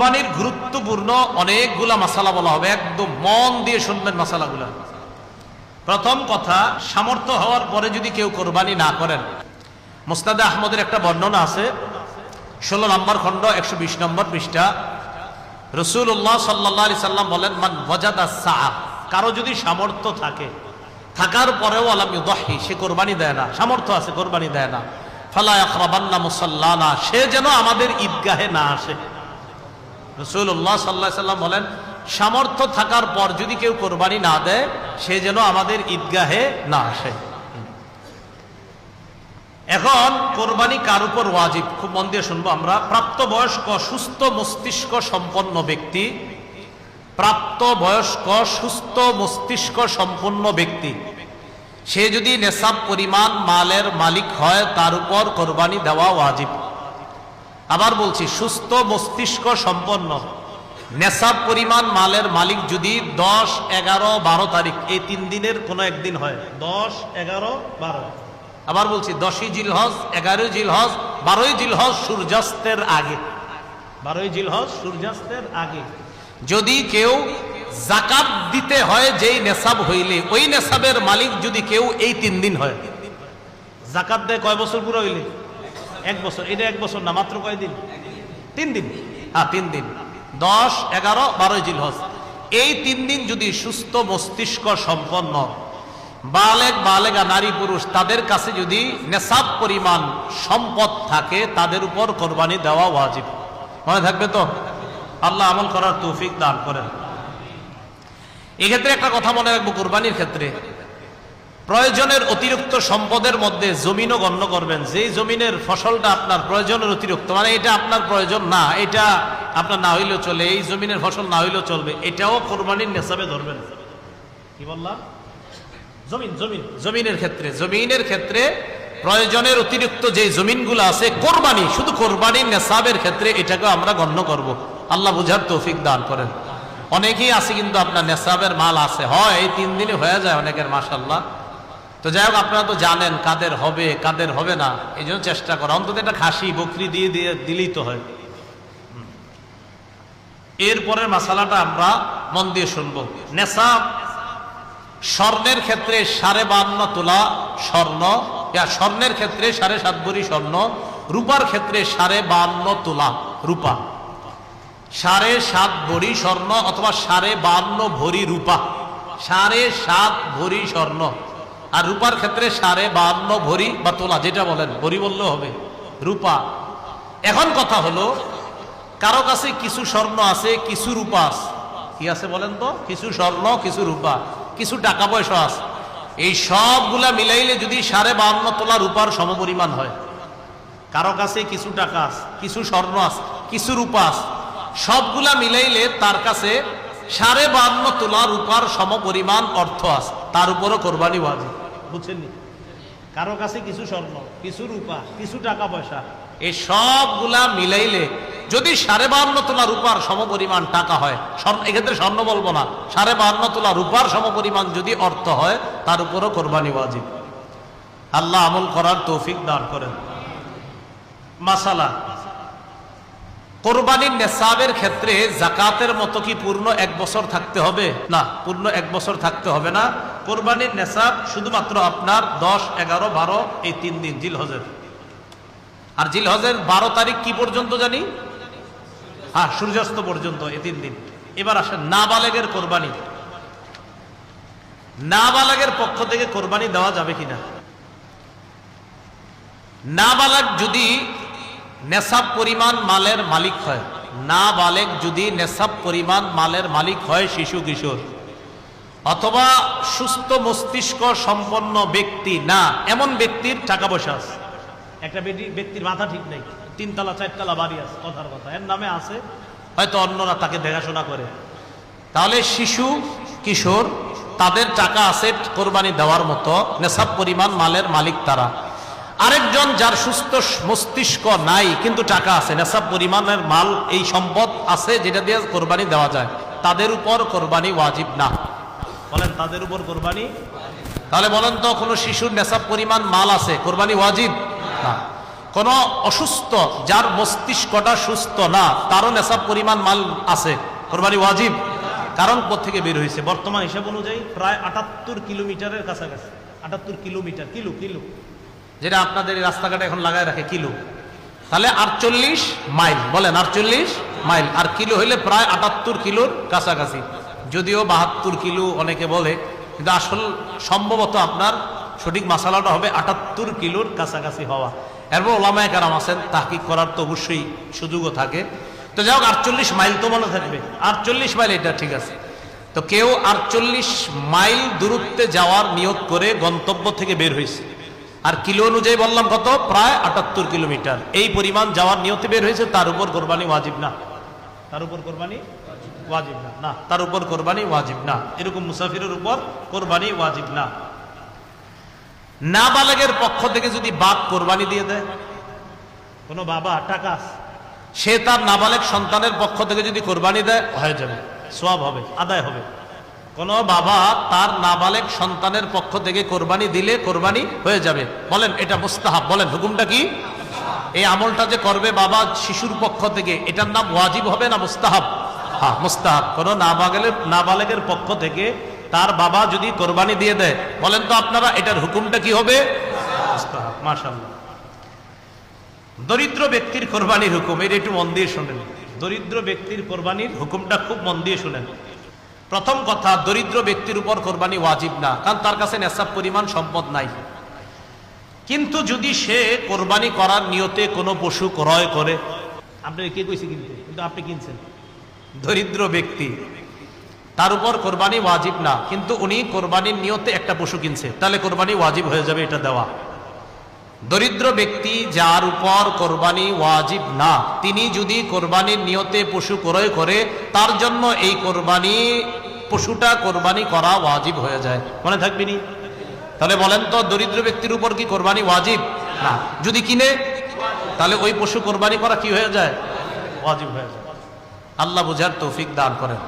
কোরবানির গুরুত্বপূর্ণ অনেকগুলা মাসালা বলা হবে, একদম মন দিয়ে শুনবেন মাসালাগুলা। প্রথম কথা, সামর্থ্য হওয়ার পরে যদি কেউ কোরবানি না করেন, মুসনাদে আহমদের একটা বর্ণনা আছে, 16 নম্বর খণ্ড 120 নম্বর পৃষ্ঠা। রাসূলুল্লাহ সাল্লাল্লাহু আলাইহি সাল্লাম বলেন, মান ওয়াজাদা সাআ, কারো যদি সামর্থ্য থাকে, থাকার পরেও আলাম ইউদাহি, সে কোরবানি দেয় না, সামর্থ্য আছে কোরবানি দেয় না, ফালা ইয়াকরাবান্না মুসাল্লানা, সে যেন আমাদের ঈদগাহে না আসে। রাসূলুল্লাহ সাল্লাল্লাহু আলাইহি সাল্লাম বলেন, সামর্থ্য থাকার পর যদি কেউ কোরবানি না দেয়, সে যেন আমাদের ঈদগাহে না আসে। এখন কোরবানি কার উপর ওয়াজিব, খুব মন দিয়ে শুনবো আমরা। প্রাপ্তবয়স্ক সুস্থ মস্তিষ্ক সম্পন্ন ব্যক্তি, প্রাপ্তবয়স্ক সুস্থ মস্তিষ্ক সম্পন্ন ব্যক্তি, সে যদি নেসাব পরিমাণ মালের মালিক হয়, তার উপর কোরবানি দেওয়া ওয়াজিব। আবার বলছি, সুস্থ মস্তিষ্ক সম্পন্ন নেসাব পরিমাণ মালের মালিক যদি 10, 11, 12 তারিখ এই 3 দিনের কোনো একদিন হয়, 10, 11, 12, আবার বলছি 10ই জিলহজ, 11ই জিলহজ, 12ই জিলহজ সূর্যাস্তের আগে, 12ই জিলহজ সূর্যাস্তের আগে যদি কেউ যাকাত দিতে হয়, যেই নেসাব হইলে ওই নেসাবের মালিক যদি কেউ এই 3 দিন হয়, যাকাত দেয় কয় বছর পুরো হইলে? 1 বছর। এটা 1 বছর না, মাত্র কয় দিন? 3 দিন। হ্যাঁ, 3 দিন, 10, 11, 12 জিলহজ, এই 3 দিন যদি সুস্থ মস্তিষ্ক সম্পন্ন বালেগ বালেগা নারী পুরুষ, তাদের কাছে যদি নেসাব পরিমাণ সম্পদ থাকে, তাদের উপর কোরবানি দেওয়া ওয়াজিব। মনে থাকবে তো? আল্লাহ আমল করার তৌফিক দান করেন। এক্ষেত্রে একটা কথা মনে রাখবো, কোরবানির ক্ষেত্রে প্রয়োজনের অতিরিক্ত সম্পদের মধ্যে জমিনও গণ্য করবেন। যেই জমিনের ফসলটা আপনার প্রয়োজনের অতিরিক্ত, মানে এটা আপনার প্রয়োজন না, এটা আপনার না হইলেও চলে, এই জমিনের ফসল না হইলেও চলবে, এটাও কোরবানির নেসাবে ধরবেন। কি বললাম? জমিনের ক্ষেত্রে প্রয়োজনের অতিরিক্ত যে জমিনগুলো আছে, কোরবানি, শুধু কোরবানির নেসাবের ক্ষেত্রে এটাকে আমরা গণ্য করব। আল্লাহ বুঝার তৌফিক দান করেন। অনেকেই আছে কিন্তু আপনার নেসাবের মাল আছে, হয় এই 3 দিনে হয়ে যায় অনেকের, মাশাআল্লাহ। তো যাই হোক, আপনারা তো জানেন কাদের হবে কাদের হবে না, এই জন্য চেষ্টা করা, অন্তত একটা খাসি বকরি দিয়ে দিলেই তো হয়। এরপরের মাসালাটা আমরা মন দিয়ে শুনবো। নেসাব স্বর্ণের ক্ষেত্রে 52.5 তোলা স্বর্ণ, স্বর্ণের ক্ষেত্রে 7.5 ভরি স্বর্ণ, রূপার ক্ষেত্রে 52.5 তোলা রূপা, 7.5 ভরি স্বর্ণ অথবা 52.5 ভরি রূপা, 7.5 ভরি স্বর্ণ, আর রূপার ক্ষেত্রে 52.5 ভরি বা তোলা, যেটা বলেন, ভরি বললেও হবে, রূপা। এখন কথা হলো, কারো কাছে কিছু স্বর্ণ আছে, কিছু রূপা আছে। কি আছে বলেন তো? কিছু স্বর্ণ, কিছু রূপা, কিছু টাকা পয়সা আছে। এই সবগুলা মিলাইলে যদি 52.5 তোলা রূপার সমপরিমাণ হয়, কারো কাছে কিছু টাকা আছে, কিছু স্বর্ণ আছে, কিছু রূপা আছে, সবগুলা মিলাইলে তার কাছে 52.5 তোলা রূপার সমপরিমাণ অর্থ আছে, তার উপরও কোরবানি ওয়াজিব। বুঝছেন? কারো কাছে কিছু স্বর্ণ, কিছু রূপা, কিছু টাকা পয়সা, এই সবগুলা মিলাইলে যদি 52.5 তোলা রূপার সমপরিমাণ টাকা হয়, এক্ষেত্রে স্বর্ণ বলবো না, 52.5 তোলা রূপার সমপরিমাণ যদি অর্থ হয়, তার উপরও কোরবানি ওয়াজিব। আল্লাহ আমল করার তৌফিক দান করেন। মাসালা, কোরবানির নেসাবের ক্ষেত্রে যাকাতের মতো কি পূর্ণ 1 বছর থাকতে হবে? না, পূর্ণ 1 বছর থাকতে হবে না। কোরবানির নেসাব শুধুমাত্র আপনার 10, 11, 12 এই 3 দিন জিলহজের। আর জিলহজের 12 তারিখ কি পর্যন্ত জানি? হ্যাঁ, সূর্যাস্ত পর্যন্ত, এই 3 দিন। এবার আসেন নাবালেগের কোরবানি। নাবালেগের পক্ষ থেকে কোরবানি দেওয়া যাবে কিনা? নাবালেগ যদি নেসাব পরিমাণ মালের মালিক হয়, নাবালেগ যদি নেসাব পরিমাণ মালের মালিক হয়, শিশু কিশোর অথবা সুস্থ মস্তিষ্ক সম্পন্ন ব্যক্তি না, এমন ব্যক্তির টাকা পয়সা আছে। একটা ব্যক্তির মাথা ঠিক নেই, 3 তলা 4 তলা বাড়ি আছে, কথার কথা, এর নামে আছে, হয়তো অন্যরা তাকে দেখাশোনা করে, তাহলে শিশু কিশোর তাদের টাকা আছে কোরবানি দেওয়ার মতো, নেসাব পরিমাণ মালের মালিক তারা। আরেকজন যার সুস্থ মস্তিষ্ক নাই কিন্তু টাকা আছে, নেসাব পরিমাণের মাল, এই সম্পদ আছে যেটা দিয়ে কোরবানি দেওয়া যায়, তাদের উপর কোরবানি ওয়াজিব না। বলেন, তাদের উপর কোরবানি? তাহলে বলেন তো, কোনো শিশুর নেসাব পরিমাণ মাল আছে, কোরবানি ওয়াজিব না। কোন অসুস্থ, যার মস্তিষ্কটা সুস্থ না, তারও নেশাব পরিমাণ মাল আছে, কোরবানি ওয়াজিব। কারণ থেকে বের হয়েছে বর্তমান হিসাব অনুযায়ী প্রায় 78 কিলোমিটারের কাছাকাছি। 78 কিলোমিটার, কিলো, যেটা আপনাদের রাস্তাঘাটে এখন লাগায় রাখে কিলো, তাহলে 48 মাইল, বলেন 48 মাইল, আর কিলো হইলে প্রায় 78 কিলোর কাছাকাছি। যদিও 72 কিলো অনেকে বলে, কিন্তু আসল সম্ভবত আপনার সঠিক মাসালাটা হবে 78 কিলোর কাছাকাছি হওয়া। এরপর ওলামায়ে কেরাম আছেন, তাহকিক করার তো অবশ্যই সুযোগও থাকে। তো যাই হোক 48 মাইল তো মনে থাকবে, 48 মাইল, এটা ঠিক আছে। তো কেউ 48 মাইল দূরত্বে যাওয়ার নিয়ত করে গন্তব্য থেকে বের হয়েছে, আর কিলো অনুযায়ী বললাম কত, প্রায় 78 কিলোমিটার, এই পরিমাণ যাওয়ার নিয়তে বের হয়েছে, তার উপর কোরবানি ওয়াজিব না, তার উপর কোরবানি ওয়াজিব না, না তার উপর কোরবানি ওয়াজিব না। এরকম মুসাফিরের উপর কোরবানি ওয়াজিব না। নাবালেগের পক্ষ থেকে যদি বাপ কোরবানি দিয়ে দেয়, কোন বাবা টাকা আছে, সে তার নাবালেগ সন্তানের পক্ষ থেকে যদি কোরবানি দেয়, হয়ে যাবে, সওয়াব হবে, আদায় হবে। কোন বাবা তার নাবালেগ সন্তানের পক্ষ থেকে কোরবানি দিলে কোরবানি হয়ে যাবে। বলেন এটা মুস্তাহাব, বলেন হুকুমটা কি? এই আমলটা যে করবে বাবা শিশুর পক্ষ থেকে, এটার নাম ওয়াজিব হবে না মুস্তাহাব? হ্যাঁ, মুস্তাহাব। কোন নাবালেগের পক্ষ থেকে তার বাবা যদি কোরবানি দিয়ে দেয়, বলেন তো আপনারা এটার হুকুমটা কি হবে? মুস্তাহাব। মাশাআল্লাহ। দরিদ্র ব্যক্তির কোরবানির হুকুম, এটা একটু মন দিয়ে শোনেন। দরিদ্র ব্যক্তির কোরবানির হুকুমটা খুব মন দিয়ে শোনেন। প্রথম কথা, দরিদ্র ব্যক্তির উপর কোরবানি ওয়াজিব না, কারণ তার কাছে নেশাব পরিমাণ সম্পদ নাই। কিন্তু যদি সে কোরবানি করার নিয়তে কোনো পশু ক্রয় করে, আপনি কে কইছে কিনতে, কিন্তু আপনি কিনছেন, দরিদ্র ব্যক্তি, তার উপর কোরবানি ওয়াজিব না, কিন্তু উনি কোরবানির নিয়তে একটা পশু কিনছে, তাহলে কোরবানি ওয়াজিব হয়ে যাবে এটা দেওয়া। দরিদ্র ব্যক্তি যার উপর কোরবানি ওয়াজিব না, তিনি যদি কোরবানির নিয়তে পশু ক্রয় করে, তার জন্য এই কোরবানি পশুটা কোরবানি করা ওয়াজিব হয়ে যায়। মনে থাকবে নি? তাহলে বলেন তো, দরিদ্র ব্যক্তির উপর কি কোরবানি ওয়াজিব না? যদি কিনে, তাহলে ওই পশু কোরবানি করা কি হয়ে যায়? ওয়াজিব হয়ে যায়। আল্লাহ বুঝার তৌফিক দান করেন।